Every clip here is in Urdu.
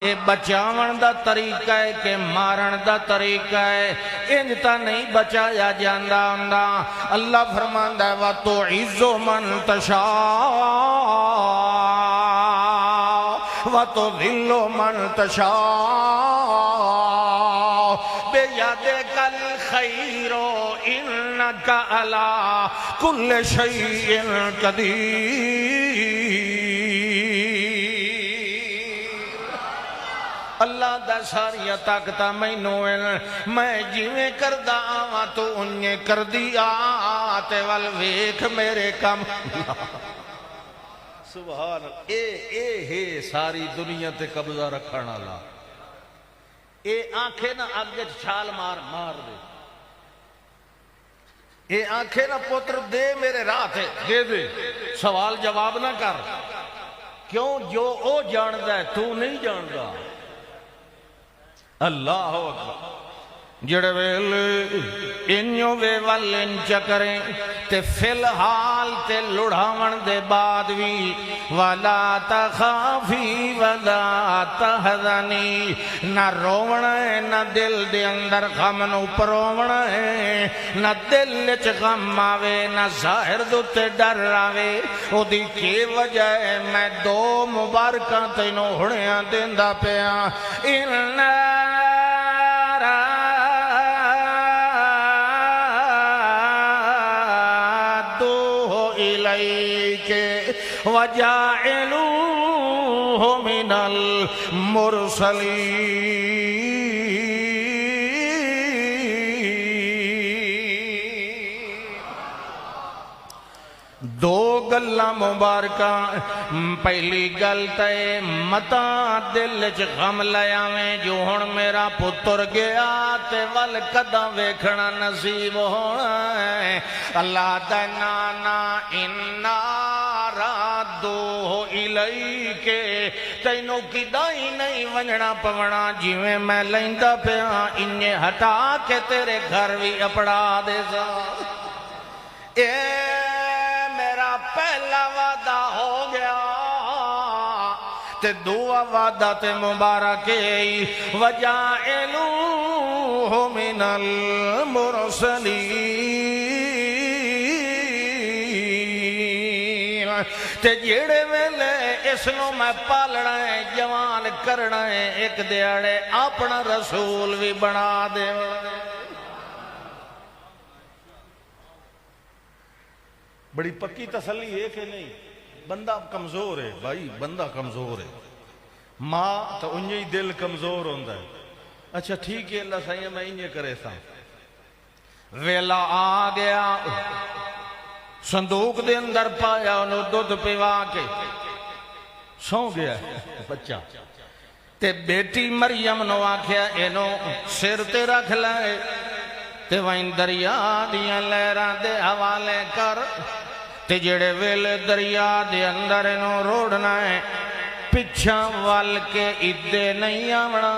اے بچاون دا طریقہ ہے کہ مارن دا طریقہ ہے، انجتا نہیں بچایا جاندہ ہوندا۔ اللہ فرماندا ہے وَتُعِزُّ مَن تَشَاءُ وَتُذِلُّ مَن تَشَاءُ بِيَدِكَ الْخَيْرُ إِنَّكَ عَلَىٰ كُلِّ شَيْءٍ قَدِيرٌ۔ اللہ دا ساریاں طاقتاں مینوں میں جویں کردا آواں تو انہیں کر دیا تے ول ویکھ میرے کم۔ سبحان اے ساری دنیا تے قبضہ رکھن والا، اے آنکھیں نہ اگے چھال مار دے، اے آنکھیں نہ پتر دے میرے راہ تے دے دے، سوال جواب نہ کر، کیوں جو او جاندا ہے تو نہیں جاندا۔ اللہ اکبر۔ جڑے ویل انیوں وے والن چکریں تے فی الحال تے لڑھاون دے بعد وی وَلَا تَخَافِي وَلَا تَحْزَنِي، نہ روونا ہے نہ دل دے اندر غم نو پروونا ہے، نہ دل چ غم آوے نہ ظاہر دوتے ڈر آوے۔ او دی کی وجہ ہے میں دو مبارکاں تینوں ہڑیاں دیندہ پیاں۔ وَجَاعِلُوهُ مِنَ الْمُرْسَلِينَ۔ دو گلاں مبارکاں، پہلی گل تے متا دل چ غم لیاویں جو ہن میرا پتر گیا تے ول کداں ویکھنا نصیب ہونا ہے۔ اللہ دا نانا انا رادوہ الیک، تینوں کدائی نہیں ونجنا پونا جویں میں لیندہ پیاں انہیں ہٹا کے تیرے گھر بھی اپڑا دے سا۔ اے میرا پہلا وعدہ ہو گیا تے دعا وعدہ تے مبارک وَجَاعِلُوهُ مِنَ الْمُرْسَلِينَ۔ تے جیڑے ویلے اس نو میں پالنا ہے جوان کرنا ہے ایک دیاڑے اپنا رسول بھی بنا دے۔ بڑی پکی تسلی ہے کہ نہیں؟ بندہ کمزور ہے بھائی، بندہ کمزور ہے، ماں تو انہیں دل کمزور ہوندہ ہے۔ اچھا ٹھیک ہے اللہ سائیں میں انہیں کرے سا، ویلا آ گیا، صندوق دے اندر پایا انہوں دودھ پیوا کے سو گیا بچہ تے بیٹی مریم نو آکھیا اینو سر تے رکھ لائے تے وہیں دریا دیاں لہراں دے حوالے کر تے جڑے ویلے دریا دے اندر انہوں روڑنا ہے پچھاں وال کے ادھے نہیں آونا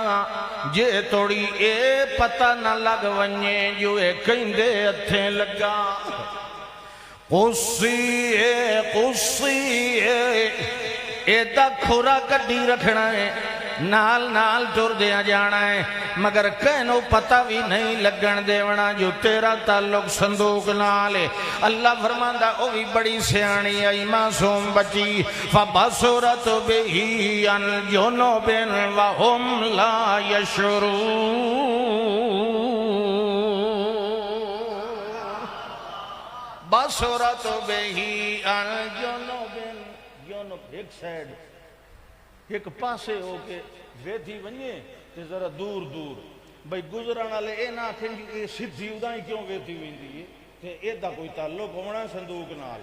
جے توڑی اے پتہ نہ لگ ونجے جو اے کہیں دے اتھیں لگا۔ قصی اے دا کھورا کڈی رکھنا ہے نال نال ٹر دیا جانا ہے مگر کہنو پتہ بھی نہیں لگن دیونا جو تیرا تعلق صندوق نالے۔ اللہ فرماندہ او بھی بڑی سیانی آئی معصوم بچی فَبَصُرَتْ بِهِ عَنْ جُنُوبٍ وَهُمْ لَا يَشْعُرُونَ۔ بَصُرَتْ بِهِ عَنْ جُنُوبٍ، جنوب ایک سائیڈ ایک پاسے ہو کے ویدھی ونیے تے ذرا دور دور بھئی گزرانا لے اے نہ کھیں گی اے سدھی ادھائی کیوں ویدھی ویندی ہے تے اے دا کوئی تعلق ہونا صندوق نال۔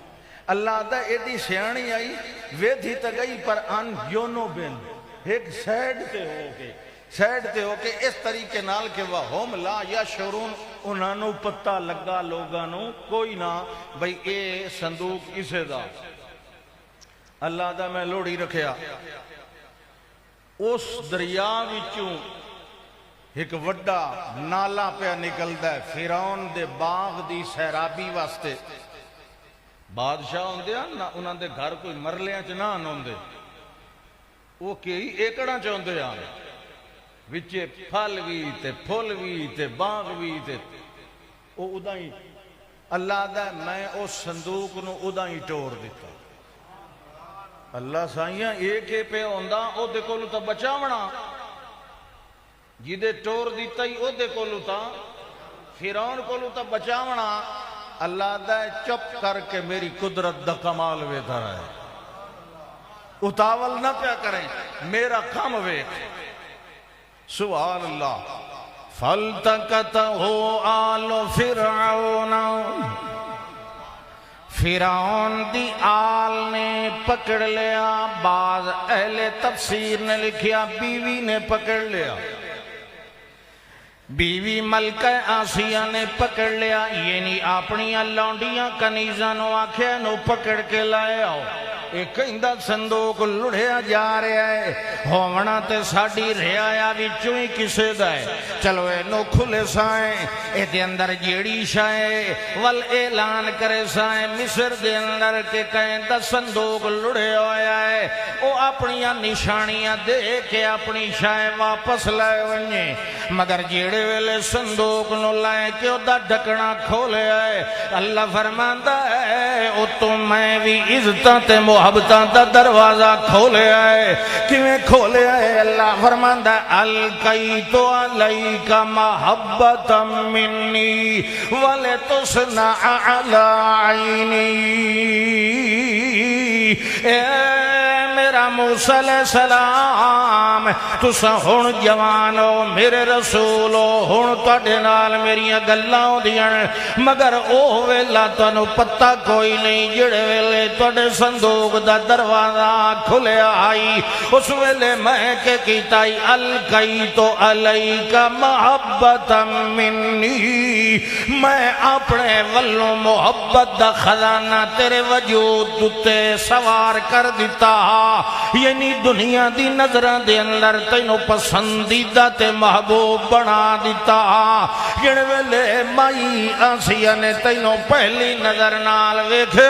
اللہ دا اے دی سیانی آئی ویدھی تا گئی پر ان یونو بین ایک سیڈ تے ہو کے اس طریقے نال کہ وَهُمْ لَا يَشْعُرُونَ، انہوں پتہ لگا لوگانوں کوئی نہ بھئی اے صندوق اسے دا۔ اللہ دا میں لوڑی رکھیا اس دریا وچوں ایک وڈا نالا پہ نکلدا ہے فرعون دے باغ دی سیرابی واسطے۔ بادشاہ ہوندے ہیں نا انہاں دے گھر کوئی مرلیاں چ نہ ہوندے، وہ کئی ایکڑاں چاہتے ہیں وچے پھل بھی تے پھل بھی تے باغ بھی تے وہ ادا ہی اللہ دا میں اس صندوق نو ادا ہی ٹور دیتا اللہ سائیاں ایک پہ ہوندا او دے کولو تا بچاونا جدے ٹور دیتا ہی او دے کولو تا فرعون کولو تا بچاونا اللہ دا چپ کر کے میری قدرت دا کمال ویدھا رہے اتاول نہ پیا کریں میرا کام ویکھ سبحان اللہ فَالْتَقَطَهُ آلُ فرعون فرعون دی آل نے پکڑ لیا بعض اہل تفسیر نے لکھیا بیوی نے پکڑ لیا بیوی ملکہ آسیہ نے پکڑ لیا یعنی اپنی لونڈیاں کنیزاں نو آکھیا نو پکڑ کے لائے آؤ ایک اندہ صندوق لڑھیا جا رہا ہے ہومنا تے ساڑی رہایا وچوں ہی کسے دائے چلو اے نو کھلے سائیں اے دے اندر جیڑی شائیں وال اعلان کرے سائیں مصر دے اندر کے کہیں دا صندوق لڑھے ہویا ہے او اپنی نشانیاں دے کے اپنی شائیں واپس لائے ونجے مگر جیڑے ویلے صندوق نو لائے کہ او دا ڈھکنا کھولے آئے اللہ فرماندہ ہے او تو میں بھی عزتاں تے محبتاں دا دروازہ کھولے آئے کیویں کھولے آئے اللہ فرماندہ القیت علیک محبتا منی ولتصنع علی عینی اے میرا موسیٰ علیہ السلام تسا ہون جوانو میرے رسولو ہون تاڑے نال میری گلاں دیاں مگر او ویلا تانوں پتہ کوئی نہیں جڑے ویلے تاڑے صندوق دا دروازہ کھلے آئی اس ویلے میں کہ کیتائی القیت علیک محبتا منی میں اپنے ولوں محبت دا خزانہ تیرے وجود تے سوار کر دیتا یعنی دنیا دی نظران دے اندر تینو پسندیدہ تے محبوب بنا دیتا جن ویلے مائی آسیہ نے تینو پہلی نظر نال ویکھے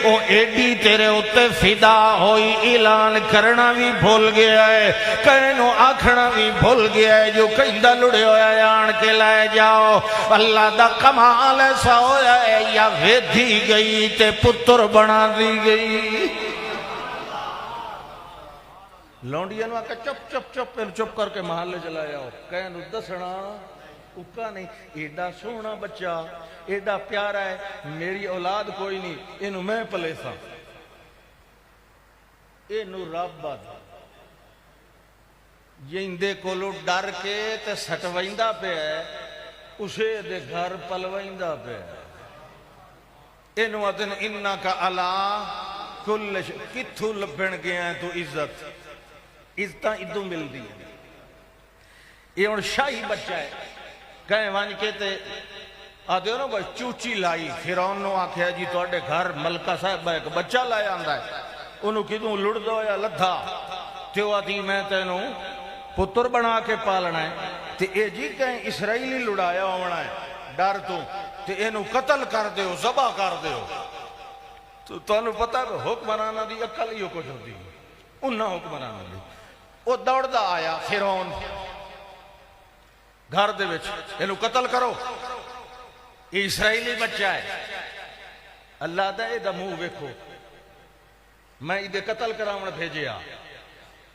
او ایڈی تیرے اتے فدا ہوئی اعلان کرنا بھی بھول گیا ہے کہنو آکھنا بھی بھول گیا ہے جو کہندہ لڑے ہویا آن کے لائے جاؤ اللہ دا کمال ایسا ہویا ہے یا ویدھی گئی تے پتر بنا دی گئی لونڈیاں آکا چپ چپ چپ پہلے چپ کر کے محلے چلائے آؤ کہنو دسنا اکا نہیں ایڈا سونا بچہ ایڈا پیارا ہے میری اولاد کوئی نہیں انہوں میں پلے سا انہوں رب بات یہ اندے کولو ڈر کے تے سٹوائندہ پہ ہے اسے دے گھر پلوائندہ پہ ہے انہوں ادن انہا کا اللہ کل کتھو لبن گیا ہے تو عزت عزتاں ادھو مل دی یہ ان شاہی بچہ ہے کہیں وانج کہتے آدھے ہو نا بس چوچی لائی فرعون نو آکھیا جی تو اڈے گھر ملکہ صاحب ایک بچہ لایا آندہ ہے انہوں کدوں لڑ دو یا لدھا تیو آدھی میں تینوں پتر بنا کے پالنا ہے تے اے جی کہیں اسرائیلی لڑایا ہونا ہے ڈر تو تے اینو قتل کر دیو زبا کر دیو تو انہوں پتہ ہے حکمرانا دی اکل ہی کچھ ہوتی انہاں حکمرانا دی وہ دوڑ دا آیا فرعون گھر دے وچ اینو قتل کرو یہ اسرائیلی بچہ ہے اللہ دا اے دا منہ ویکھو میں ادھے قتل کراؤں بھیجیا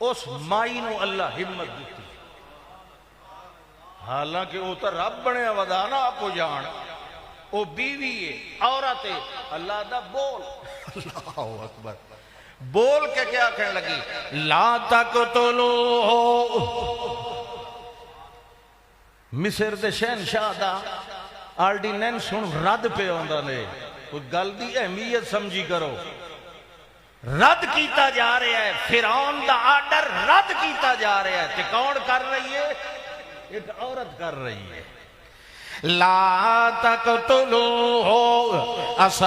اس مائی نو اللہ ہمت دیتی حالانکہ وہ تو رب بنے ودانا آپ کو جان وہ بیوی ہے عورت ہے اللہ دا بول اللہ اکبر بول کے کیا کہنے لگی لا تقتلوہ مصر دے شہنشاہ دا آرڈیننس سن رد پہ ہوندہ نے کوئی گل دی اہمیت سمجھی کرو رد کیتا جا رہا ہے فرعون دا آرڈر رد کیتا جا رہا ہے تے کون کر رہی ہے ایک عورت کر رہی ہے لا تقتلوہ عسى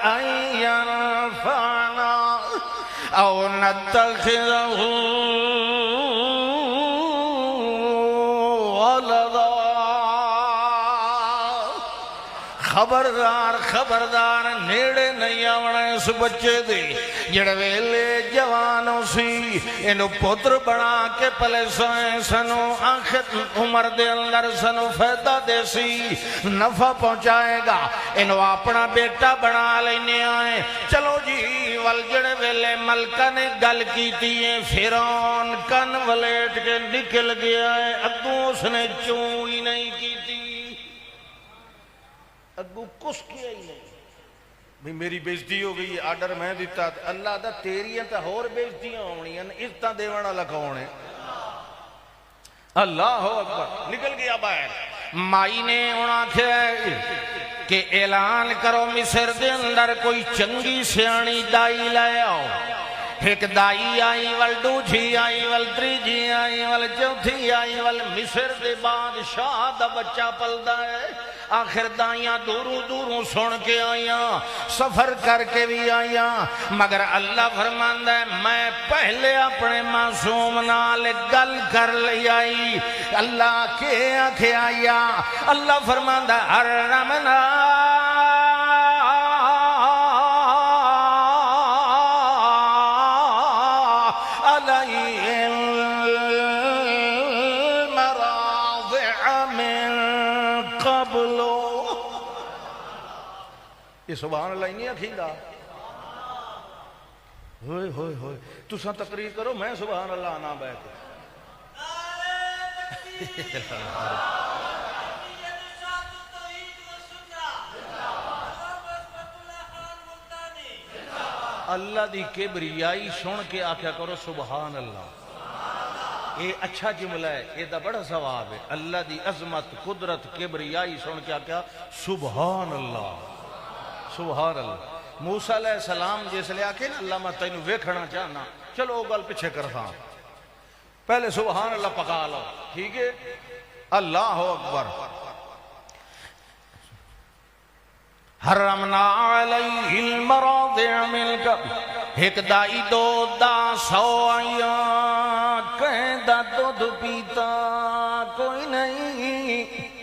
أن ينفعنا أو نتخذه ولدا خبردار خبردار نیڑے نہیں آونا اس بچے دے جڑے ویلے جوانوں سی انہوں پتر بنا کے پلے سوئیں سنو آخر عمر دے اندر سنو فیدہ دے سی نفع پہنچائے گا انہوں اپنا بیٹا بنا لینے آئے چلو جی والجڑے ویلے ملکہ نے گل کی تھی فیرون کن ولیٹ کے نکل گیا ہے اگوں اس نے چوں ہی نہیں کی تھی اگو کس کیا ہی نہیں بھی میری بیزتی ہو گئی آرڈر میں دیتا اللہ دا تیریاں تا ہور بیزتیاں ہونی ہیں عزتاں دیوانا لکھونے اللہ اکبر نکل گیا باہر مائی نے انہاں تھے کہ اعلان کرو مصر دے اندر کوئی چنگی سیانی دائی لائے آؤ ایک دائی آئی وال دوجھی آئی وال تریجھی آئی وال چوتھی آئی وال مصر دے بادشاہ دا بچہ پلدا ہے آخر دائیاں دوروں دوروں سن کے آئیاں سفر کر کے بھی آئیاں مگر اللہ فرماندہ ہے میں پہلے اپنے معصوم نال گل کر لی آئی اللہ کے آنکھیں آئیا اللہ فرماندہ حرمنا یہ سبحان اللہ نہیں اکھیندہ ہوئے ہوئے ہوئے تو ساں تقریر کرو میں سبحان اللہ آنا بیٹھے اللہ دی کبریائی سن کے آکھیا کرو سبحان اللہ یہ اچھا جملہ ہے یہ دا بڑا ثواب ہے اللہ دی عظمت قدرت کبریائی سن کے آکھیا سبحان اللہ سبحان اللہ موسیٰ علیہ السلام جیسے لے آکے نا اللہ میں تینوں ویکھنا چاہنا چلو گل پچھے کرتا پہلے سبحان اللہ پکا لو ٹھیک ہے اللہ اکبر حرمنا علیہ المراضع من قبل ایک دائی دو دا سو آئیاں کہیں دا دودھ پیتا کوئی نہیں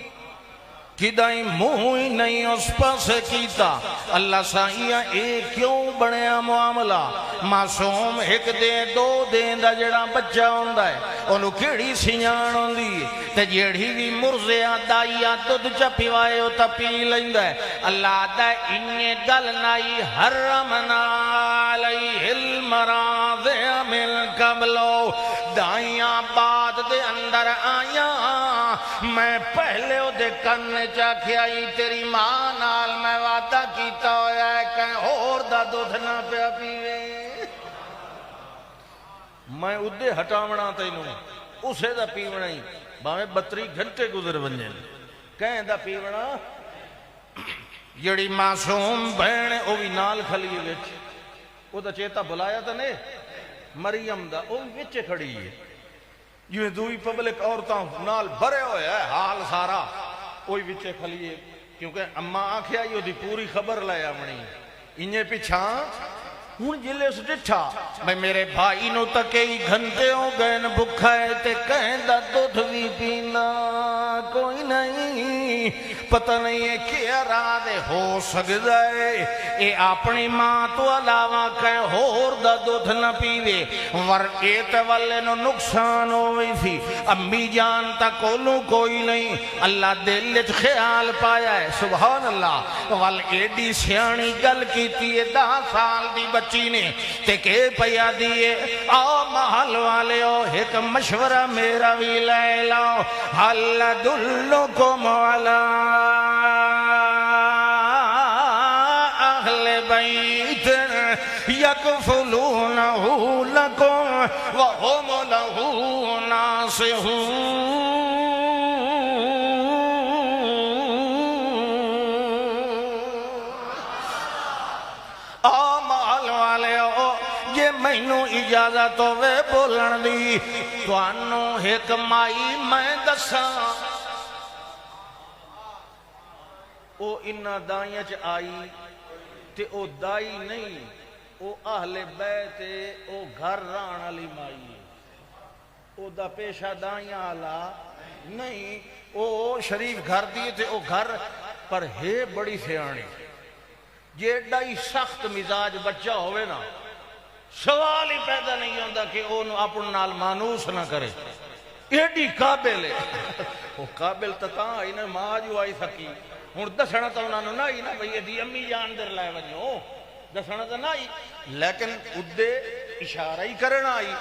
کدائی موہی نہیں اس پاس کیتا اللہ سائیہ ایک کیوں بڑیا معاملہ معصوم ایک دے دو دین دا جڑا بچہ ہوندہ ہے انہوں کیڑی سنیان ہوندی تے جیڑی بھی مرزیاں دائیاں دودھ چپی وائے ہو تا پی لیندہ ہے اللہ دا انہیں گل نائی حرمنا علیہ المراضع من قبلو دائیاں بعد دے اندر آیاں میں پہلے ہو دے کرنے چاکھی آئی تیری ماں نال میں وعدہ کیتا ہویا ہے کہیں اور دا دودھ نہ پیا پیوے میں ادھے ہٹاونا تینوں اسے دا پیونا ہی باہمیں 32 گھنٹے گزر بنجے کہیں دا پیونا جڑی معصوم بہن او بھی نال کھلیے وچ او دا چیتا بلایا تا نے مریم دا او وچے کھڑی ہے جو دوئی پبلک عورتاں نال بھرے ہوئے ہے حال سارا اوہی وچے کھلیے کیونکہ اماں آنکھیں آئی ہو دی پوری خبر لائے امنی انہیں پیچھاں ہون جلے اس ڈٹھا میں میرے بھائی نو تکے ہی گھنٹے ہو گئے ن بکھائے تے کہیں دا دودھ بھی پینا کوئی نہیں پتہ نہیں ہے کیا رادے ہو سکتا ہے اے اپنی ماں تو علاوہ کہیں اور دا دودھ نہ پیوے ور ایت والے نو نقصان ہوئی تھی امی جان تا کولوں کوئی نہیں اللہ دلچ خیال پایا ہے سبحان اللہ وال ایڈی سیانی گل کی تھی 10 سال دی بچی نے تے کہ پیا دیئے آ محل والے ہو ایک مشورہ میرا بھی لے لاؤ حل دلکم علی اہل بیت یکفلونہ لکم وہم لہو ناصحون مینوں اجازت ہوئے بولن دی توانوں ایک مائی میں دساں او انہا دائیاں چ آئی تے او دائی نہیں او اہل بیت او گھر ران علی مائی او دا پیشہ دائیاں آلا نہیں او شریف گھر دیئے تھے او گھر پر ہے بڑی سیانی جے ایڈا ہی سخت مزاج بچہ ہوئے نا سوال ہی پیدا نہیں ہوتا کہ وہ اپنے نال مانوس نہ کرے ایڈی قابل ہے وہ قابل تکاں آئی نا ماں جو آئی سکی ہوں دسنا تو انہوں نے نہ آئی نا بھئی ایدی امی جان در لائے ونجو دسنا تو نہ آئی لیکن ادھے اشارہ ہی کرنا آئی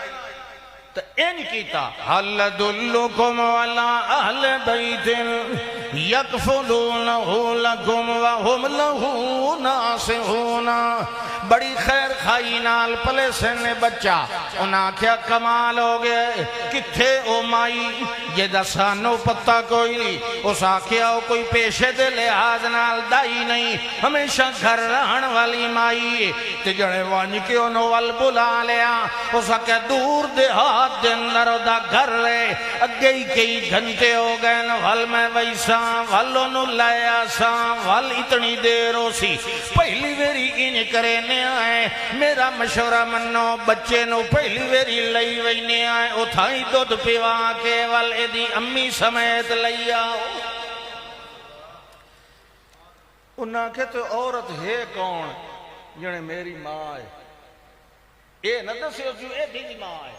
تو این کیتا حل دلکم والا اہل بیت یکفلونہو لکم وہم لہو ناسہون بڑی خیر خائی نال پلے سن بچہ انہاں کیا کمال ہو گئے کتھے او مائی یہ دسانو پتہ کوئی نہیں اس آکھیا ہو کوئی پیشے دے لحاظ نال دائی نہیں ہمیشہ گھر رہن والی مائی تجڑے وانج کے انہوں وال بلا لیا اس آکھیا دور دے ہاتھ دے اندر دا گھر لے اگئی کئی گھنٹے ہو گئے وال میں ویساں والو نو لیا ساں وال اتنی دیر ہو سی پہلی ویری ان کرے آئے میرا مشورہ منو بچے نو پہلی ویری لئی وینے آئے اتھائی دودھ پیوا کے والے دی امی سمیت لئی آؤ انہاں کہ تو عورت ہے کون جنے میری ماں ہے اے نہ دسے ہو جو اے دی ماں ہے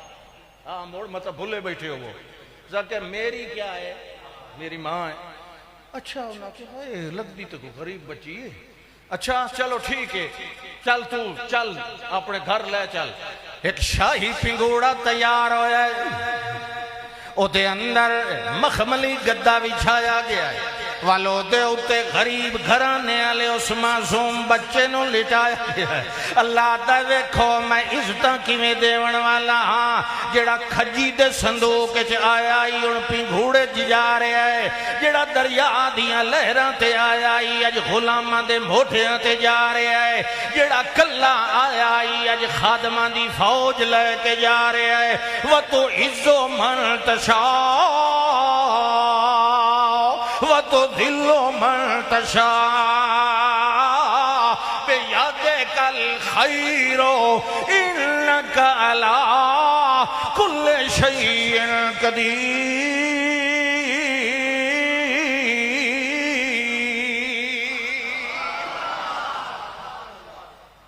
ہاں موڑ مطلب بھولے بیٹھے ہو وہ کہ میری کیا ہے میری ماں ہے اچھا انہاں کہ ہائے لگ دی تو غریب بچی ہے اچھا چلو ٹھیک ہے چل تو چل اپنے گھر لے چل ایک شاہی پنگوڑا تیار ہویا ہے او دے اندر مخملی گدہ بچھایا گیا ہے والو دے اتے غریب گھرانے والے اس معصوم بچے نو لٹایا گیا ہے اللہ دا دیکھو میں عزتاں کیویں دیون والا ہاں جڑا کھجی دے صندوق وچ آیا ہی ان پنگھوڑے جا رہا ہے جڑا دریا دیاں لہراں تے آیا ہی اج غلاماں دے موٹھیاں تے جا رہا ہے جڑا کلا آیا ہی اج خادماں دی فوج لے کے جا رہا ہے وَتُ عِزُّ مَن تَشَاءُ وَتُذِلُّ مَن تَشَاءُ بِيَدِكَ الْخَيْرُ إِنَّكَ عَلَىٰ كُلِّ شَيْءٍ قَدِيرٌ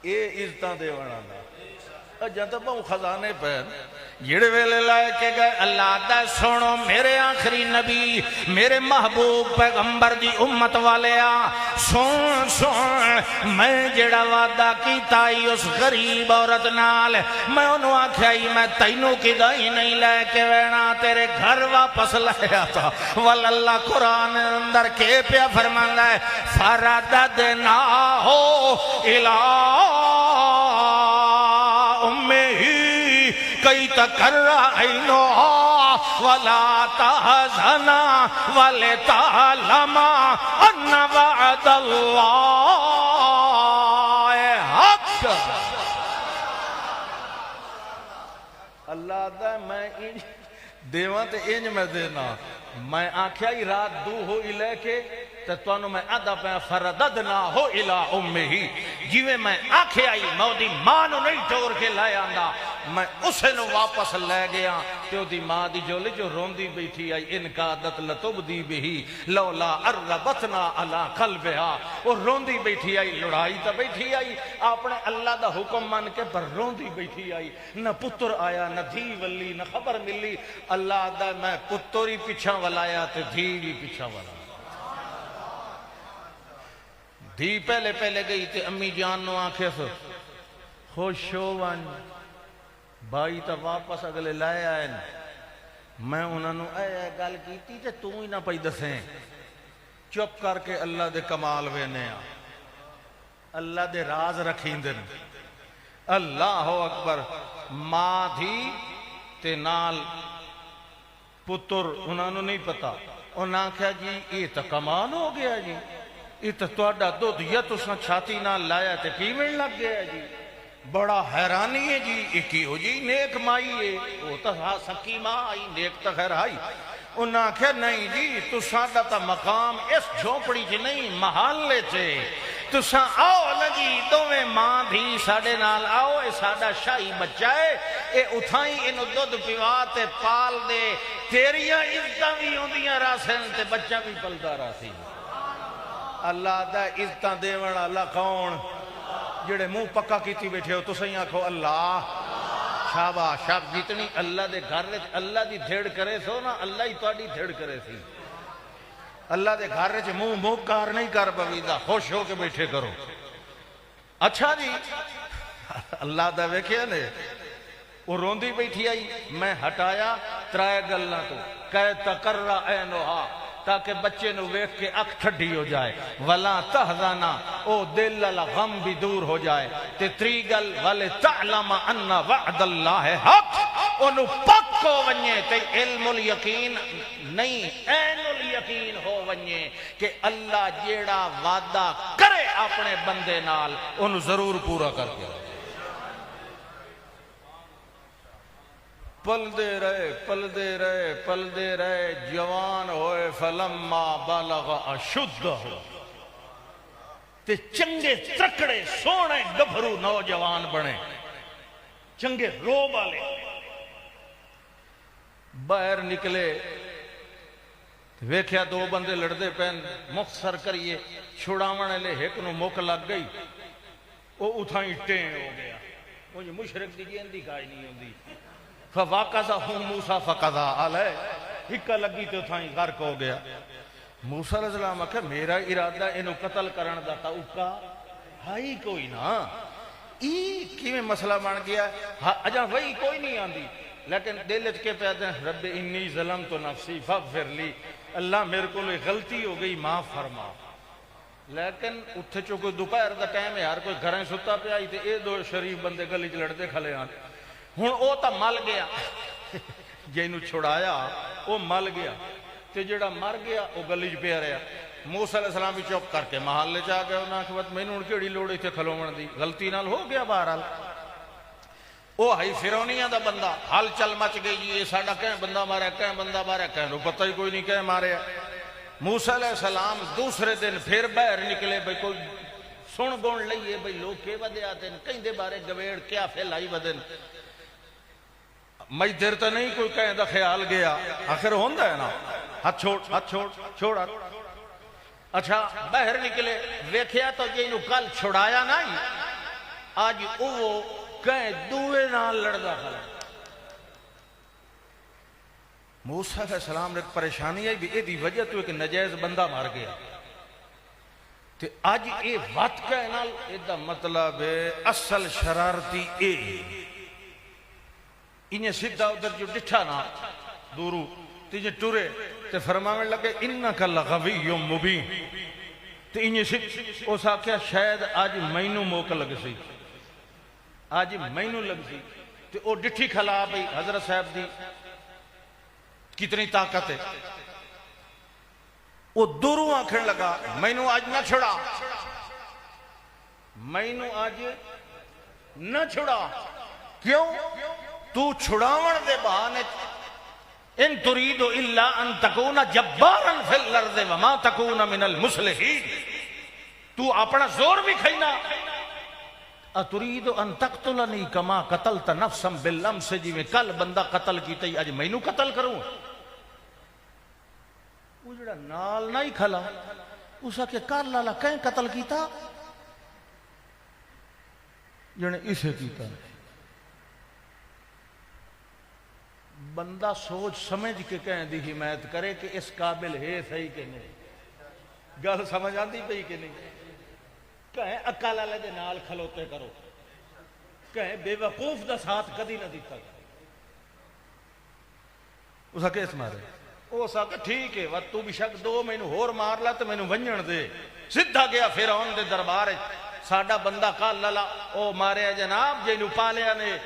اے عزتاں دے وڑانا جاتا بہو خزانے پر جڑے ویلے لائے کے گئے اللہ دا سنو میرے آخری نبی میرے محبوب پیغمبر دی امت والیا سن سن میں جڑا وعدہ کیتا ہی اس غریب عورت نال میں انہوں آکھائی میں تینوں کی دائی نہیں لے کے وینا تیرے گھر واپس لے آتا واللہ قرآن اندر کے پیا فرمان ہے فرددنا ہو الہ کئی تکرہ عینوہا ولا تحزنا ولتعلما ان وعد اللہ حق اللہ دا میں دیوان تے انج میں دینا میں آنکھیا ہی رات دو ہو لے کے تو میں ادھا پہ فرددنا ہو الہ امہی جیوے میں آنکھیا ہی مودی مانو نہیں ٹور کے لائے آندہ میں اسے نو واپس لے گیا تو دی ماں دی جو لے جو روندی بیٹھی آئی انقادت لتبدی بہی لولا اربتنا علا قلبہا وہ روندی بیٹھی آئی لڑائی تا بیٹھی آئی اپنے اللہ دا حکم مان کے پر روندی بیٹھی آئی نہ پتر آیا نہ دھی ولی نہ خبر ملی اللہ دا میں پتری پیچھا ولایا تے دھی بھی پیچھا ولایا دھی پہلے پہلے گئی تے امی جان نو آنکھے سے خوش ہو وان بھائی تا واپس اگلے لائے آئے میں انہوں نے اے گل کیتی تے تو ہی نہ پئی دسیں چپ کر کے اللہ دے کمال وینے آ اللہ دے راز رکھیں دن اللہ اکبر ماں تھی تے نال پتر انہوں نے نہیں پتا انہوں نے کہا جی یہ تو کمال ہو گیا جی یہ تو توڑا دودھ یا تو سن چھاتی نہ لایا تے پیمن لگ گیا جی بڑا حیرانی ہے جی ایک ہی ہو جی نیک مائی ہے وہ تو سکی ماں آئی نیک تو خیر آئی انہاں کہا نہیں جی تو ساڑھا تا مقام اس جھوپڑی چ نہیں محلے چے تو ساں آؤ لگی دو میں ماں بھی ساڑھے نال آؤ اے ساڑھا شاہی بچائے اے اتھائیں انہوں دودھ پیواتے پال دے تیریاں عزتاں بھی ہوندیاں راسن تے بچہ بھی پلتا راسی اللہ دا عزتاں دیون والا کون؟ جڑے منہ پکا کیتی بیٹھے ہو تسیں آکھو اللہ شاباش شاب جتنی اللہ دے گھر وچ اللہ دی دھیڑ کرے سو نا اللہ ہی تہاڈی دھیڑ کرے سی اللہ دے گھر وچ منہ کار نہیں کر پویدا خوش ہو کے بیٹھے کرو اچھا جی اللہ دا ویکھیا نے وہ روندی بیٹھی آئی میں ہٹایا ترائے گلاں تو کہ تقرّ عینھا تاکہ بچے نو ویکھ کے اکھ ٹھڈی ہو جائے ولا تحزنا او دل والا غم بھی دور ہو جائے تے تری گل والے تعلم ان وعد اللہ حق اونوں پک ہو ونجے تے علم الیقین نہیں عین الیقین ہو ونجے کہ اللہ جیڑا وعدہ کرے اپنے بندے نال اونوں ضرور پورا کر کے پلدے رہے جوان ہوئے فلما بلغ اشدہ تے چنگے تکڑے سونے گبھرو نوجوان بنے چنگے روب والے باہر نکلے ویکھیا دو بندے لڑدے پین مختصر کریے چھڑاونے لے ایک نو موک لگ گئی وہ اتھائیں ٹین ہو گیا مجھے مشرک دی جین دی کائی نہیں ہوندی فَوَاقَزَهُ مُوسَى فَقَضَى عَلَيْهِ ہکا لگی تو تھائیں غرق ہو گیا موسیٰ علیہ السلام کہ میرا ارادہ انہوں قتل کرن دا تا اوکا ہائی کوئی نا ای کیویں مسئلہ بن گیا اجا وہی کوئی نہیں آندی لیکن دلت کے پیدا ہیں رب انی ظلمت نفسی فاغفر لی اللہ میرے کو لئے غلطی ہو گئی معاف فرما لیکن اتھے چونکہ دوپہر دا ٹائم ہے ہر کوئی گھریں ستا پہ آئی تھے اے دو شریف بندے گلی چ لڑتے کھلے آنے ہن او تا مل گیا جینو چھڑایا او مل گیا تے جڑا مر گیا او گلی چ پیا رہیا موسیٰ علیہ السلام بھی چپ کر کے محلے چ آ گیا انہاں کہ وقت مینوں کیڑی لوڑ ایتھے کھلوون دی غلطی نال ہو گیا بہرحال او ہائی فرعونیاں دا بندہ ہل چل مچ گئی جی ساڈا کہیں بندہ ماریا کہیں بندہ ماریا کہیں نو پتہ ہی کوئی نہیں کہیں ماریا موسیٰ علیہ السلام دوسرے دن پھر باہر نکلے بھئی کوئی سن گون لئیے بھئی لوگ کے ودے آتے ہیں کہیں دے بارے گویڑ کیا پھیلائی ودن میں دیر تا نہیں کوئی کہیں دا خیال گیا آخر ہوندہ ہے نا ہاتھ چھوڑ اچھا باہر نکلے ویکھیا تو جینو کل چھڑایا نہیں آج وہ کہیں دوئے نال لڑدا کھلا موسیٰ علیہ السلام نے ایک پریشانی ہے بھی اے دی وجہ تو ایک نجائز بندہ مار گیا تے آج اے وقت کہے نال اے دا مطلب ہے اصل شرارتی اے انہیں سدھا ادھر جو ڈٹھا نا دورو تیجے ٹورے تے فرمانے لگے انکا لغوی مبین تے انہیں سدھ او سا کیا شاید آج مینو موک لگ سی آج مینو لگ سی تے او ڈٹھی کھلا بھئی حضرت صاحب دی کتنی طاقت ہے وہ دورو آنکھیں لگا مینو آج نہ چھڑا مینو آج نہ چھڑا کیوں تو چھڑاون دے بہانے ان تريد الا ان تكون جبارا في الارض وما تكون من المصلحين تو اپنا زور بھی کھینا اتريد ان تقتلني كما قتلت نفسا باللمس جی میں کل بندہ قتل کیتا ہی اج مینوں قتل کروں وہ جڑا نال نہیں کھلا اسا کہ کر لالا کہیں قتل کیتا جنے اسے کیتا بندہ سوچ سمجھ کے کہیں دی حمایت کرے کہ اس قابل ہے صحیح کہ نہیں گل سمجھ آتی پئی کہ نہیں کہیں عقل والے دے نال کھلوتے کرو کہیں بے وقوف دا ساتھ کدی نہ دیتا اسا کیس مارے وہ سا کہ ٹھیک ہے تو بھی شک دو مینوں ہور مار لا تو مینوں ونجن دے سدھا گیا فرعون دے دربار ساڈا بندہ کال لالا او ماریا جناب جینوں پالیا نے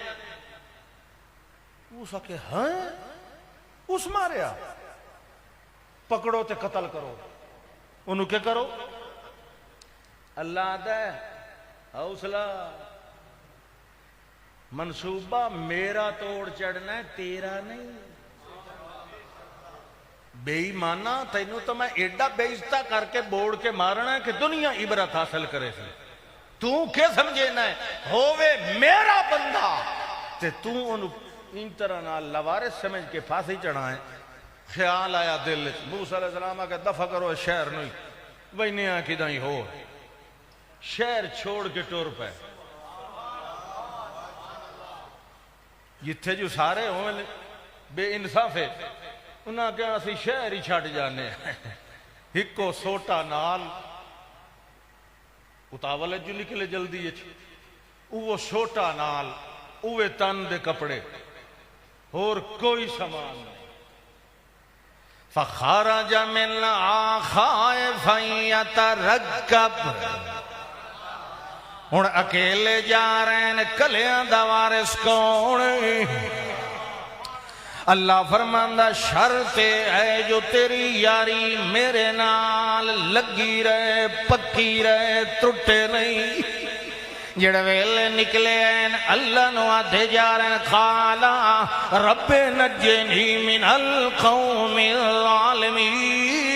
اس آکے ہاں اس ماریا پکڑو تے قتل کرو انہوں کیا کرو اللہ دے حوصلہ منصوبہ میرا توڑ چڑھنا ہے تیرا نہیں بے ایمانا تینوں تو میں ایڈا بے عزتہ کر کے بوڑ کے مارنا ہے کہ دنیا عبرت حاصل کرے سی تو کیا سمجھینا ہے ہووے میرا بندہ تے تو انہوں ان طرح نال لوارث سمجھ کے پھانسی چڑھائیں خیال آیا دل موسیٰ علیہ السلام کہ دفع کرو شہر نہیں بھئی کداں ہی ہو شہر چھوڑ کے ٹور پہ جتھے جو سارے ہوئے بے انصاف ہے انہاں کہا اسی شہر ہی چھٹ جانے ہکو سوٹا نال اتاول جو نکلے جلدی وہ سوٹا نال اوے تن دے کپڑے اور کوئی سامان نہیں فخرج منها خائفا يترقب ہن اکیلے جا رہے ہیں کلیاں دا وارث کون اللہ فرماندا شرط ہے جو تیری یاری میرے نال لگی رہے پکی رہے ٹوٹے نہیں جڑے ویلے نکلے ہیں اللہ نو آدھے جا رہے ہیں قالا رب نجنی من القوم الظالمین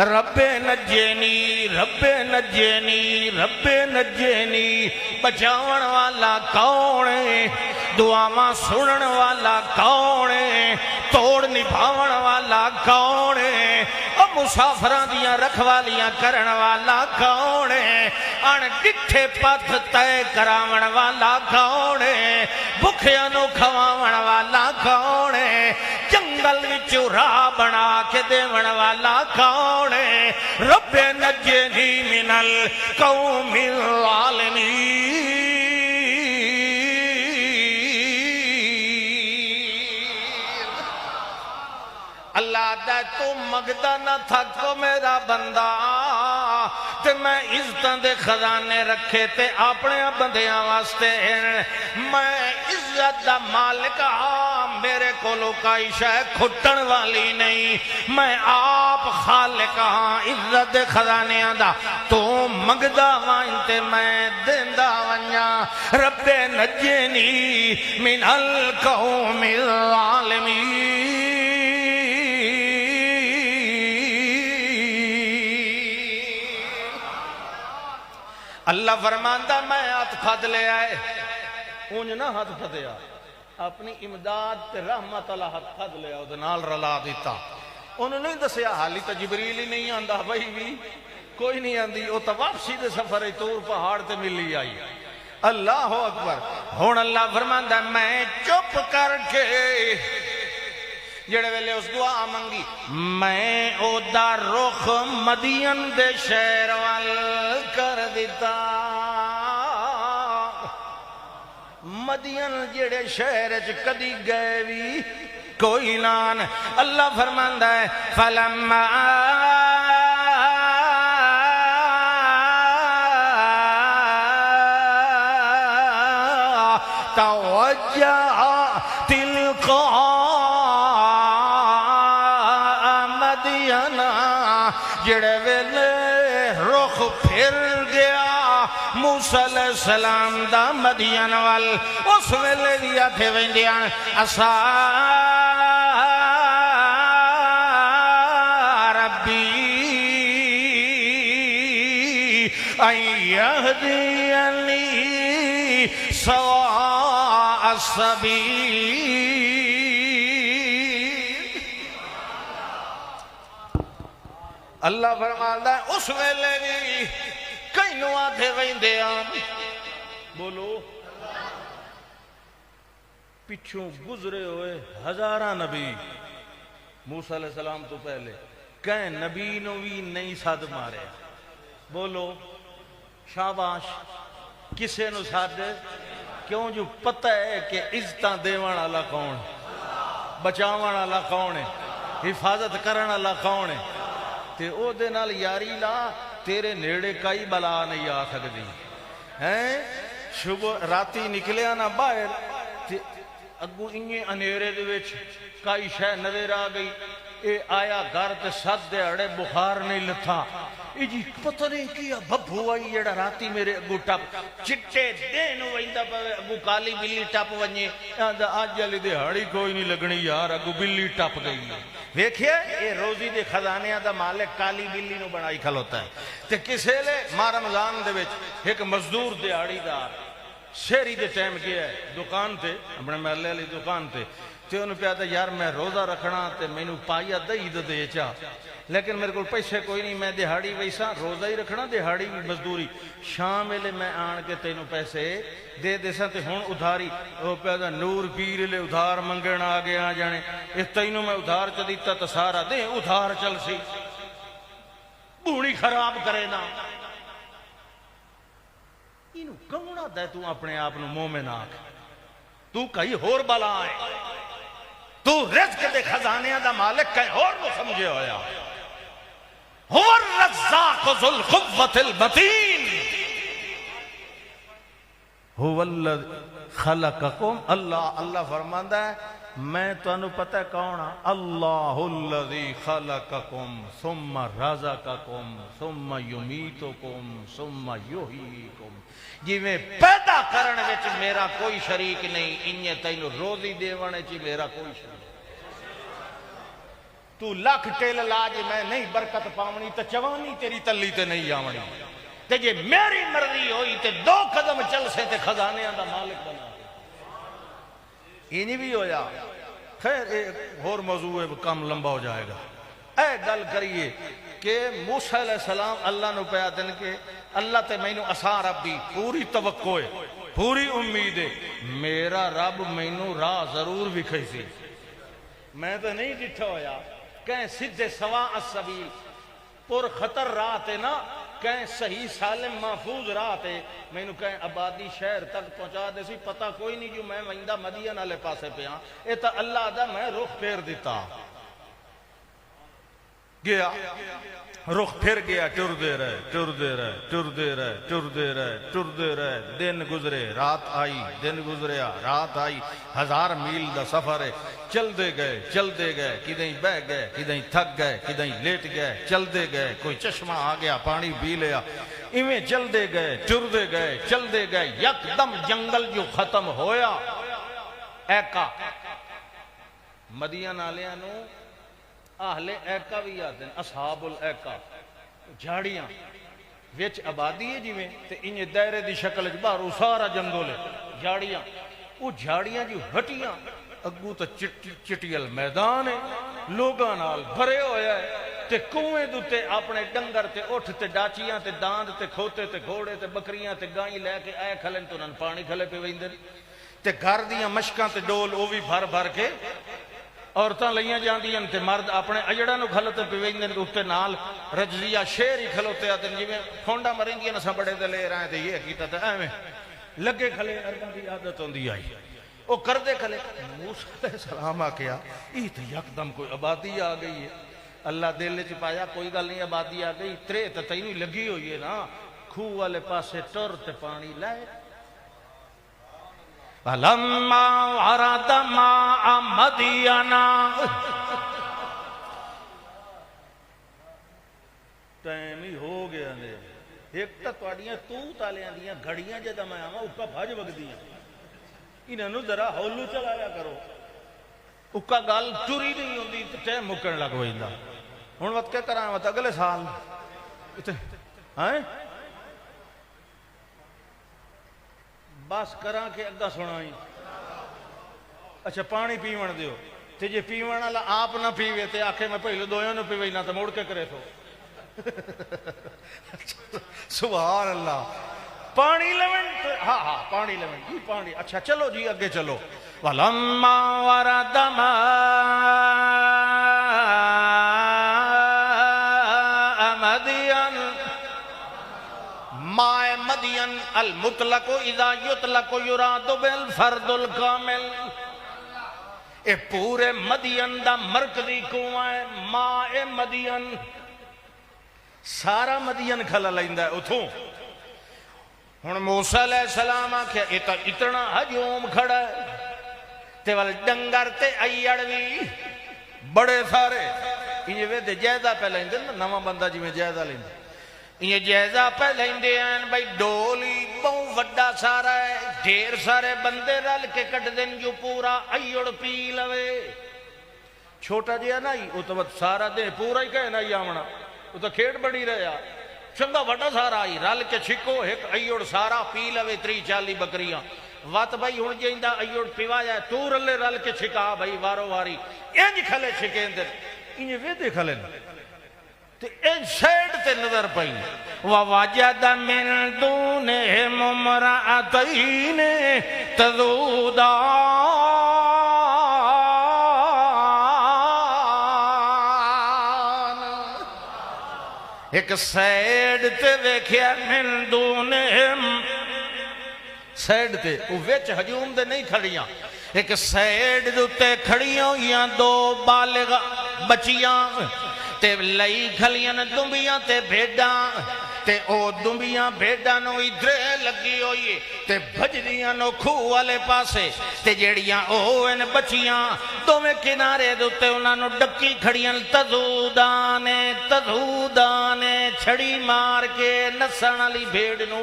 رب نجنی رب نجنی رب نجنی بچاون والا کون ہے دعاواں سنن والا کون ہے توڑ نبھاون والا کون ہے مسافراں دیاں رکھوالیاں کرن والا کون ہے ان ڈٹھے پتھ تے کراون والا کون ہے بھکھیاں نو کھواون والا کون ہے جنگل وچ راہ بنا کے دیون والا کون ہے رب نجنی من القوم الظالمین اللہ دا تو مگدہ نہ تھکو میرا بندہ تے میں عزتاں دے خزانے رکھے تے اپنے بندیاں واسطے میں عزت دا مالک ہاں میرے کولو کائی شے کھٹن والی نہیں میں آپ خالق ہاں عزت دے خزانیاں دا تو مگدہ وائن تے میں دیندہ ونیا رب نجنی من القوم الظالمین اللہ فرماندا میں ہاتھ پھد لے آئے اونج نہ ہاتھ پھدیا اپنی امداد تے رحمت اللہ ہاتھ پھد لے آؤ نال رلا دیتا انہوں نے دسیا حالی تا جبریل ہی نہیں آندا بھائی بھی کوئی نہیں آندی وہ تا واپسی دے سفر طور پہاڑ تے ملی آئی اللہ اکبر ہون اللہ فرماندا میں چپ کر کے جڑے ویلے اس دعا منگی میں او دا رخ مدین دے شہر وال کر دیتا مدین جڑے شہر چ کدی گئے بھی کوئی نان اللہ فرماندا ہے فلما توجہ تلقاء جڑے ویلے رخ پھر گیا موسیٰ علیہ السلام دا مدین وال اس ویلے دیا تھے ویندیاں اسا ربی ان یہدینی سواء السبیل اللہ فرماندا ہے اس ویلے بھی کئی نو آدھے ویندے آن بولو پچھوں گزرے ہوئے ہزاراں نبی موسیٰ علیہ السلام تو پہلے کہیں نبی نو بھی نہیں ساتھ مارے بولو شاباش کسے نو ساتھ دے کیوں جو پتہ ہے کہ عزتاں دیوان اللہ کون بچاوان اللہ کون ہے حفاظت کرن اللہ کون ہے تے او دے نال یاری لا تیرے نیڑے کئی بلا نہیں آ سکتی ہیں صبح راتی نکلیا نہ باہر تے اگو انہیں انیرے دے وچ کئی شے نظر آ گئی اے آیا گھر تے سات دے اڑے بخار نہیں لتھا اے جی پتہ نہیں کیا ببھو آئی جڑا راتی میرے اگو ٹپ چٹے دین ویندا پوے اگو کالی بلی ٹپ ونجے آج جلی دے ہڑی کوئی نہیں لگنی یار اگو بلی ٹپ گئی ویکھیا اے روزی دے خزانے دا مالک کالی بلی نو بنائی کھلوتا ہے تے کسے لے ماہ رمضان دے وچ ایک مزدور دیہڑی دار شہری دے ٹائم گیا ہے دکان تے اپنے محلے والی دکان تے تے انہوں پیا تے یار میں روزہ رکھنا تے مینوں پایا دہی دے چا، لیکن میرے کو پیسے کوئی نہیں، میں دہاڑی ویسا روزہ ہی رکھنا دہاڑی مزدوری، شام ویلے میں آن کے تینوں پیسے دے دیساں تے ہن ادھاری او پیا دا نور پیر لے ادھار منگن آ گیا جانے اس تینوں میں ادھار چ دیتا تے سارا دے ادھار چل سی بوڑی خراب کرے نا اینو کمنا دے تو اپنے آپ نو مومن آکھ تو کئی ہور بلا ہے تو رزق دے خزانے دا مالک کئی اور نو سمجھے ہویا هو الرزاق ذو القوة المتين هو الذي خلقكم اللہ فرماندا ہے میں تو انو پتہ ہے کون ہاں اللہ الذي خلقكم ثم رزقكم ثم يميتكم ثم يحييكم جی میں پیدا کرنے وچ میرا کوئی شریک نہیں انہیں تینو روزی دیونے چی میرا کوئی شریک تو لاکھ ٹیل لاج میں نہیں برکت پاونی تو چوانی تیری تلی تے نہیں آونی تے جے میری مرضی ہوئی تے 2 قدم چل سے تے خزانے دا مالک بنا یہ نہیں بھی ہویا خیر ایک اور موضوع ہے کم لمبا ہو جائے گا اے گل کریے کہ موسیٰ علیہ السلام اللہ نو پیا دن کے اللہ تے مینو اسا ربی پوری توقع ہے پوری امید ہے میرا رب مینو راہ ضرور وکھائی سی میں تو نہیں ڈٹھا ہویا کہیں سدھے سوا السبیل پر خطر راہ تے نا کہیں صحیح سالم محفوظ راہ تے میں نو کہیں آبادی شہر تک پہنچا دے سی پتہ کوئی نہیں جو میں ویندہ مدینہ والے پاسے پہ ہاں اے تا اللہ دا میں رخ پھیر دیتا گیا رخ پھر گیا ٹر دے رہے ٹر دے رہے ٹر دے رہے ٹر دے رہے ٹر دے رہے دن گزرے رات آئی دن گزریا رات آئی 1000 میل دا سفر ہے چل دے گئے کدیں بہ گئے کدیں تھک گئے کدیں لیٹ گئے چل دے گئے کوئی چشمہ آ گیا پانی پی لیا ایویں چل دے گئے ٹر دے گئے چل دے گئے یک دم جنگل جو ختم ہویا ایکا مدینہ نالیاں نو اہل ایکا بھی آتے ہیں اصحاب الایکا جھاڑیاں ویچ آبادی ہے جی میں تے انہیں دائرے دی شکل باہر سارا جنگل ہے جھاڑیاں وہ جھاڑیاں جو ہٹیاں اگو تو چٹیل میدان ہے لوگاں نال بھرے ہویا ہے تے کنویں دوتے اپنے ڈنگر تے اٹھ تے ڈاچیاں تے داند تے کھوتے تے گھوڑے تے بکریاں تے گائیں لے کے آئے کھلن تو نن پانی کھلے پہ ویندن تے گھر دیاں مشکاں تے ڈول وہ بھی بھر بھر کے عورتاں لئیاں جاندیاں تے مرد اپنے اجڑاں نو کھلتے پہ ویندن تے نال رجزیہ شیر ہی کھلوتے آتے ہیں جی میں کھونڈا مرنگیاں نساں بڑے دے لے رہے تھے یہ کیتا تھا ایویں لگے کھلے ارباں دی عادت ہوندی آئی وہ کر دے کھلے موسیٰ علیہ السلام آکیا یہ تو یکدم کوئی آبادی آ گئی ہے اللہ دل چ پایا کوئی گل نہیں آبادی آ گئی ترے تے تینوں لگی ہوئی ہے نا کھوہ والے پاسے ٹر تے پانی لائے فَلَمَّا وَرَدَ مَاءَ مَدْيَنَ ٹائم ہی ہو گیا نے ایک تا تواڈیاں تو تالیاں دیاں گھڑیاں جدا میں آواں اوکا بھج وگدیاں انہاں نو ذرا ہولو چلایا کرو اوکا گل ٹری نہیں ہوندی تے ٹائم مکن لگ ویندا ہن وقت کے کراں وت اگلے سال ہیں بس کراں کہ اگا سنائی اچھا پانی پیون دیو تے جے پیون والا آپ نہ پیوے تے آکھے میں پہلے دویاں نو پیوے نہ تے موڑ کے کرے تو سبحان اللہ پانی لون ہاں پانی لون جی پانی اچھا چلو جی اگے چلو وَلَمَّا وَرَدَ مَاءَ مَدْيَنَ ماء مدین المطلق اذا یطلق یراد بالفرد الکامل اے پورے مدین دا مرکزی کنواں ہے ماء مدین سارا مدین کھلا لیندا ہے اتھوں ہن موسیٰ علیہ السلام آکھیا اے تا اتنا ہجوم کھڑا ہے تے وال ڈنگر تے ایڑ وی بڑے سارے یہ وے تے جائزہ پہ لیندے نا نواں بندہ جی میں جائزہ لیندے یہ جائزہ پہ لیندے ہیں بھائی ڈولی بہت وڈا سارا ہے ڈھیر سارے بندے رل کے کٹ دن جو پورا ایڑ پی لوے چھوٹا جیا نہیں وہ تو سارا دے پورا ہی کہے نا آمنا وہ تو کھیڑ بڑی رہا چنگا وڈا سارا آئی رل کے چھکو ایک ایڑ سارا پی لوے 30-40 بکریاں وات بھائی ہن جیندا ایوڑ پیوایا تو رلے رل کے چھکا بھائی وارو واری انج کھلے چھکیں دے انج ویدے کھلے تے ان سائڈ تے نظر پئی ووجد من دونہم امرأتین تذودان ایک سائڈ تے دیکھیا من دونہم سائڈ تے وہ ویچ ہجوم دے نہیں کھڑیاں ایک سائڈ دوتے کھڑیاں یا دو بالغ بچیاں تے لئی کھلیاں دنبیاں تے بھیڈاں تے او دنبیاں بھیڈاں نو ادھرے لگی ہوئی تے بھجدیاں نو کھو والے پاسے تے جیڑیاں او ان بچیاں دو میں کنارے دوتے انہاں نو ڈکی کھڑیاں تذودانے چھڑی مار کے نسان علی بھیڈ نو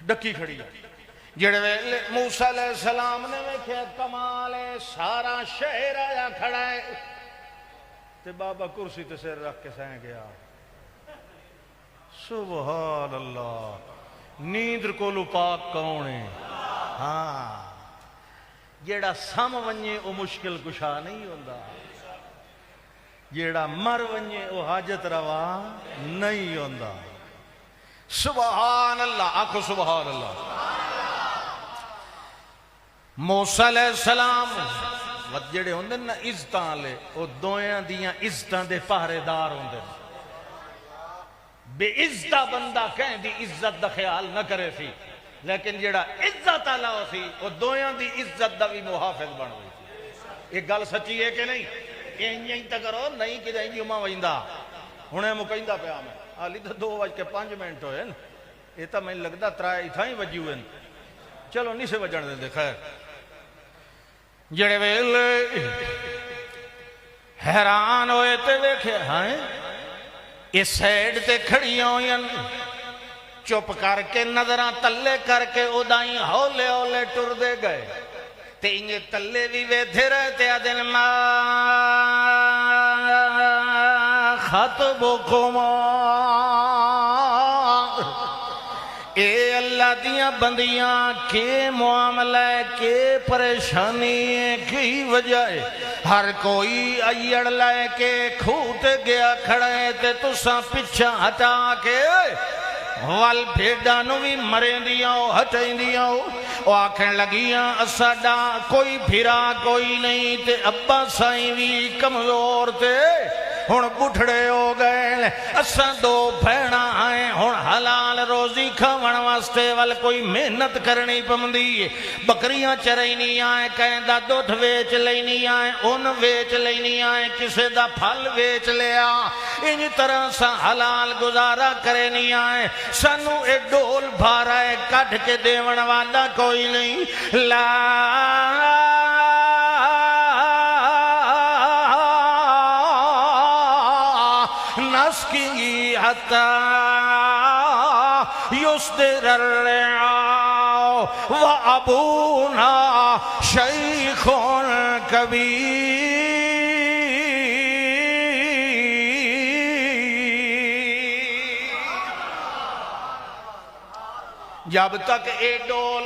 ڈکی کھڑی جڑے ویلے موسیٰ علیہ السلام نے ویکھیا کمال ہے سارا شہر آیا کھڑا ہے تے بابا کرسی تے سر رکھ کے سائیں گیا سبحان اللہ نیندر کولو پاک کون ہے ہاں جیڑا سم ونجے او مشکل کشا نہیں ہوندا جیڑا مر ونجے او حاجت روا نہیں ہوندا سبحان اللہ آنکھو سبحان اللہ موسیٰ علیہ السلام وقت جڑے ہوندے نا عزتاں لے او دویاں دیاں عزتاں دے پہرے دار ہوندے بے عزتہ بندہ کہیں دی عزت دا خیال نہ کرے سی لیکن جڑا عزت اللہ ہو سی او دویاں دی عزت دا بھی محافظ بن ہوئی سی ایک گل سچی ہے کہ نہیں یہیں تک کرو نہیں کہ جائیں جی امہ ویندہ ہنے مکیندہ پہ آمیں آلی تو 2:05 ہوئے یہ تو میں لگتا ترائے اتھائیں وجی ہوئے چلو نہیں سے وجن دے خیر جڑے ویلے حیران ہوئے تے دیکھے ہائیں اس سائڈ تے کھڑی ہوئیں چپ کر کے نظران تلے کر کے ادائیں ہولے ہولے ٹر دے گئے تے انجھے تلے بھی ویدھے رہتے آدھن ما خطبکما اے اللہ دیاں بندیاں کے معاملہ کے پریشانی کی وجہ ہے ہر کوئی ایڑ لائے کے کھوتے گیا کھڑے تے تساں پچھا ہٹا کے وال بھیڈانو بھی مریں دیاں ہٹیں دیاں وہ آنکھیں لگیاں اساڈا کوئی پھرا کوئی نہیں تے ابا سائیں بھی کمزور تے ہن بٹھڑے ہو گئے اساں دو بھیڑا آئیں ہن حلال روزی کھاون واسطے وال کوئی محنت کرنی پمدی بکریاں چرینی آئیں کہیں دا دودھ ویچ لینی آئیں ان ویچ لینی آئیں کسے دا پھل ویچ لیا ان طرح سا حلال گزارا کرنی آئیں سانو اے ڈول بھارا ہے کٹ کے دیون والا کوئی نہیں لا نسکی حتی یصدر الرعاء وابونا شیخ کبیر جب تک اے ڈول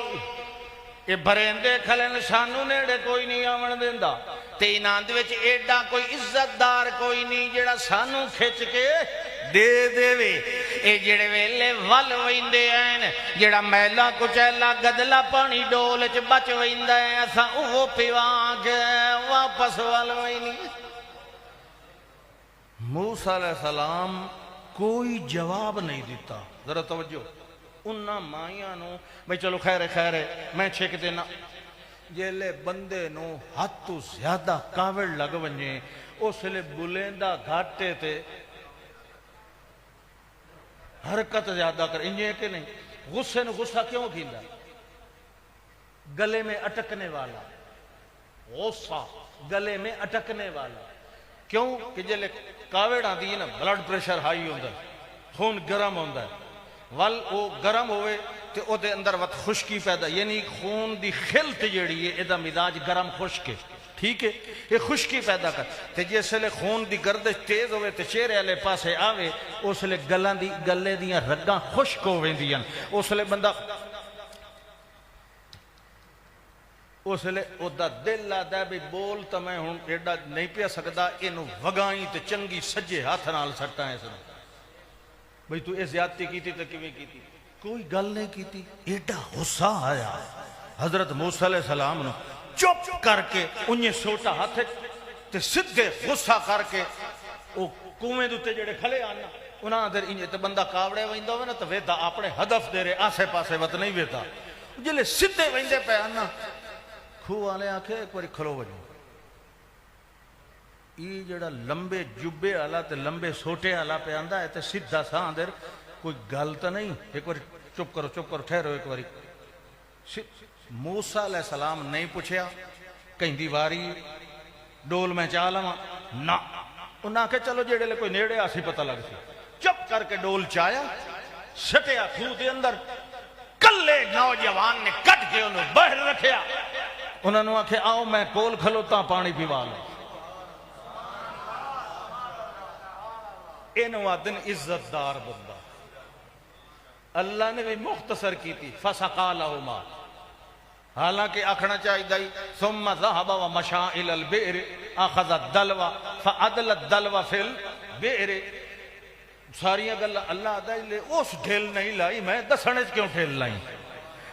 اے بھریندے کھلن سانو نیڑے کوئی نہیں آمن دیندا تے انہاں وچ ایڈا کوئی عزت دار کوئی نہیں جڑا سانو کھچ کے دے دے وے اے جڑے ویلے ول ویندے ہیں جڑا میلا کچیلا گدلا پانی ڈول چ بچ ویندا ہے اساں او پیوا کے واپس ول وینی موسیٰ علیہ السلام کوئی جواب نہیں دیتا ذرا توجہ انہاں مائیاں نو بھئی چلو خیر ہے میں چھک دینا جیلے بندے نو حد تو زیادہ کاوڑ لگ ونجے اس لئے بلیندہ گھاٹے تے حرکت زیادہ کر انجھے کہ نہیں غصے نو غصہ کیوں کھیندا گلے میں اٹکنے والا غصہ گلے میں اٹکنے والا کیوں کہ جیلے کاوڑ آن دی نا بلڈ پریشر ہائی ہوندہ خون گرم ہوندہ وال او گرم ہوئے تے او دے اندر وقت خشکی پیدا یعنی خون دی خلط جیڑی ہے ایدہ مزاج گرم خشک ہے ٹھیک ہے یہ خشکی پیدا کر تے جیسے لے خون دی گردش تیز ہوئے تے چہرے والے پاسے آوے اس لے گلے دیاں رگاں خشک ہوئے دیاں اس لے بندہ اس لئے او دا دل آدھا ہے بھی بول تا میں ہوں ایڈا نہیں پیا سکتا انہوں وگائیں تے چنگی سجے ہاتھ نال سٹا ہے سن بھئی تو اے زیادتی کی تھی تو کیویں کی تھی کوئی گل نہیں کی تھی ایڈا غصہ آیا حضرت موسیٰ علیہ السلام نے چپ کر کے انہیں سوٹا ہاتھ تے سدھے غصہ کر کے او کنویں دوتے جڑے کھلے آنا انہاں در انہیں تے بندہ کاوڑے ویندہ ہوئے نا تو ویدہ اپنے ہدف دے رہے آسے پاسے وقت نہیں ویدہ جلے سدھے ویندے پہ آنا کھو آنے آکھے ایک باری کھلو وجو یہ جڑا لمبے جبے آلا تے لمبے سوٹے آلا پہ آندہ ہے تے سدھا سا اندر کوئی گلتا نہیں ایک باری چپ کرو ٹھہرو ایک باری موسیٰ علیہ السلام نہیں پوچھیا کہیں دیواری ڈول میں چالا نا انہاں کہ چلو جیڑے لے کوئی نیڑے آسی پتہ لگ سی چپ کر کے ڈول چایا سٹیا کھو دے اندر کلے نوجوان نے کٹ کے انہوں باہر رکھیا انہوں نے آکھے آؤ میں کول کھلوتا پانی پیوا لوں انہوں دن عزت دار بندہ اللہ نے بھی مختصر کی تھی فَسَقَا لَهُمَا حالانکہ اکھنا چاہی دائی ثُمَّ ذَهَبَ وَمَشَا إِلَى الْبِئْرِ أَخَذَ الدَّلْوَ فَعَدْلَ الدَّلْوَ فِي الْبِئْرِ ساریاں گل اللہ دائی لے اس ڈھیل نہیں لائی میں دسنے کیوں ڈھیل لائی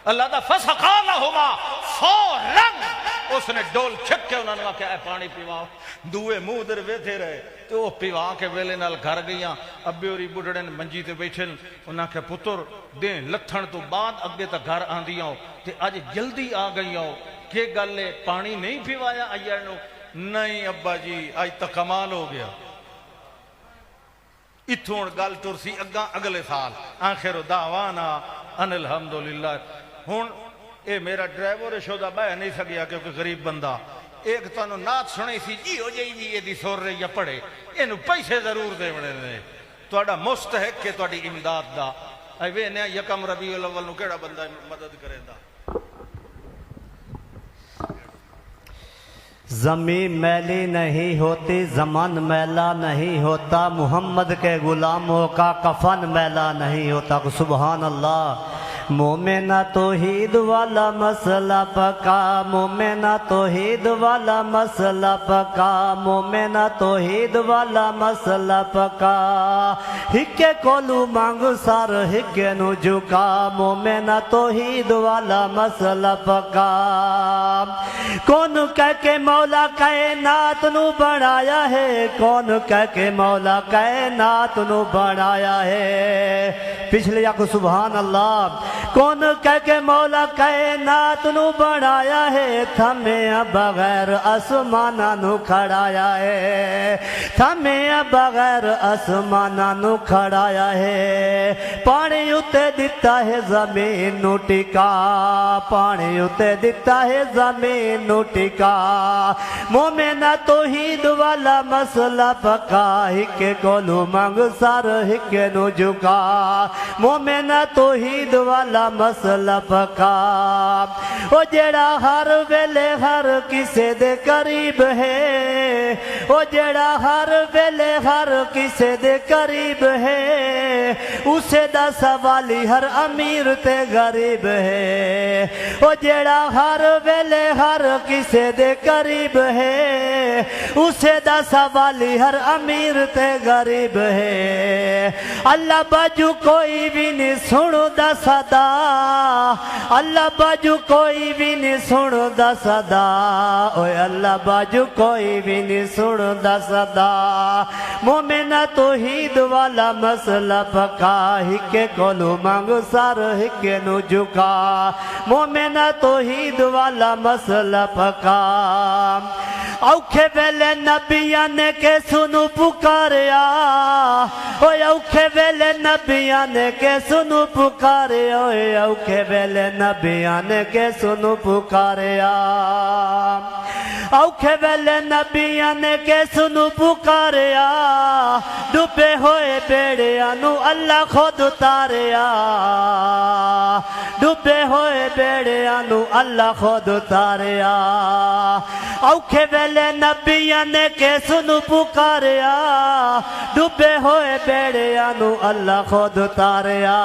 اللہ دا فَسَقَا لَهُمَا فَوْرًا اس نے ڈول چھک کے انہوں نے کہا اے پانی پیواؤ دوئے منہ در ویدھے رہے تو وہ پیوا کے ویلے نال گھر گئیاں ابی اور بڑھڑے منجی تے بیٹھن انہاں کے پتر دیں لتھن تو بعد اگے تا گھر آندیاں ہو تے آج جلدی آ گئیاں ہو کہ گلے پانی نہیں پیوایا آئیانو نہیں ابا جی آج تا کمال ہو گیا اتھون گل ترسی اگلے سال آخر دعوانا ان الحمدللہ ہون اے میرا ڈرائیور شودہ بہ نہیں سکیا کیونکہ غریب بندہ ایک تانو نات سنے سی جی ہو جائی بھی یہ دی سور رہی یا پڑھے انہوں پیسے ضرور دے بڑے رہے تو اڈا مستحق کے تو اڈی امداد دا اے وے نیا یکم ربیع الاول نو کیڑا بندہ مدد کرے دا زمین میلی نہیں ہوتی زمان میلا نہیں ہوتا محمد کے غلاموں کا کفن میلا نہیں ہوتا سبحان اللہ مومنہ توحید والا مسئلہ پکا مومنہ توحید والا مسئلہ پکا مومنہ توحید والا مسئلہ پکا ہکے کولو مانگ سار ہکے نو جھکا مومنہ توحید والا مسئلہ پکا کون کہہ کے مولا کائنات نو بڑھایا ہے کون کہہ کے مولا کائنات نو بڑھایا ہے پچھلے یا کو سبحان اللہ کون کہہ کے مولا کائنات نو بڑھایا ہے تھمیں بغیر اسمانہ نو کھڑایا ہے تھمیں بغیر اسمانہ نو کھڑایا ہے پانی اتے دیتا ہے زمین نو ٹکا پانی اتے دیتا ہے زمین نو ٹکا مومنہ توحید والا مسئلہ پکا ہکے کولو مانگ سار ہکے نو جھکا مومنہ توحید والا مسئلہ پکا او جڑا ہر ویلے ہر کسے دے قریب ہے او جڑا ہر ویلے ہر کسے دے قریب ہے اسے دا سوالی ہر امیر تے غریب ہے او جڑا ہر ویلے ہر کسے دے قریب ہے اسے دا سوالی ہر امیر تے غریب ہے اللہ باجو کوئی بھی نہیں سنو دا صدا اللہ باجو کوئی بھی نہیں سنو دا صدا اوے اللہ باجو کوئی بھی نہیں سنو دا صدا مومنہ توحید والا مسئلہ پکا ہکے کولو مانگ سار ہکے نو جھکا مومنہ توحید والا مسئلہ پکا اوکھے ویلے نبیان کے سنو پکاریا اوے اوکھے ویلے نبیان کے سنو پکاریا اوے اوکھے ویلے نبیان کے سنو پکاریا اوکھے ویلے نبیان کے سنو پکاریا ڈوبے ہوئے بیڑیاں نو اللہ خود اتاریا ڈوبے ہوئے بیڑیاں نو اللہ خود اتاریا اوکھے ویلے نبیان کے سنو پکاریا ڈوبے ہوئے بیڑیاں نو اللہ خود اتاریا